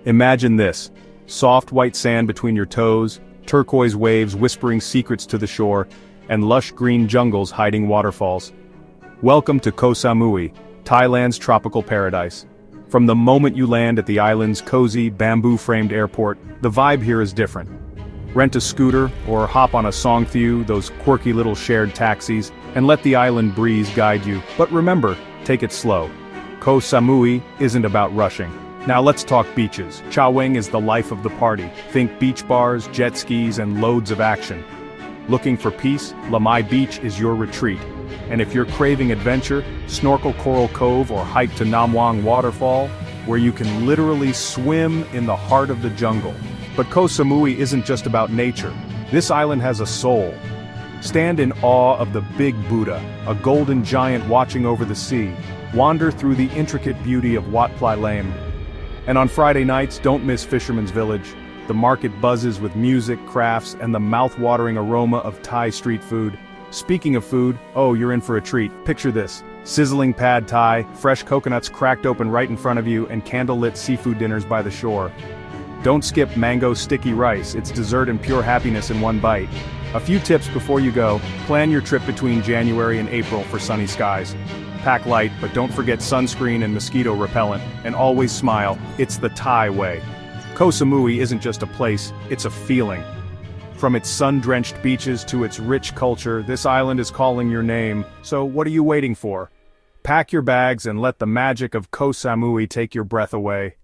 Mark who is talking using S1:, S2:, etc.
S1: Imagine this: soft white sand between your toes, turquoise waves whispering secrets to the shore, and lush green jungles hiding waterfalls. Welcome to Koh Samui, Thailand's tropical paradise. From the moment you land at the island's cozy, bamboo-framed airport, the vibe here is different. Rent a scooter, or hop on a songthaew, those quirky little shared taxis, and let the island breeze guide you. But remember, take it slow. Koh Samui isn't about rushing. Now let's talk beaches. Chaweng is the life of the party. Think beach bars, jet skis, and loads of action. Looking for peace? Lamai Beach is your retreat. And if you're craving adventure, snorkel Coral Cove or hike to Nam Wang Waterfall, where you can literally swim in the heart of the jungle. But Koh Samui isn't just about nature. This island has a soul. Stand in awe of the Big Buddha, a golden giant watching over the sea. Wander through the intricate beauty of Wat Plai Laem. And on Friday nights, don't miss Fisherman's Village. The market buzzes with music, crafts, and the mouth-watering aroma of Thai street food. Speaking of food, oh, you're in for a treat. Picture this: sizzling pad Thai, fresh coconuts cracked open right in front of you, and candlelit seafood dinners by the shore. Don't skip mango sticky rice, it's dessert and pure happiness in one bite. A few tips before you go: plan your trip between January and April for sunny skies. Pack light, but don't forget sunscreen and mosquito repellent, and always smile. It's the Thai way. Koh Samui isn't just a place, it's a feeling. From its sun-drenched beaches to its rich culture, this island is calling your name, so what are you waiting for? Pack your bags and let the magic of Koh Samui take your breath away.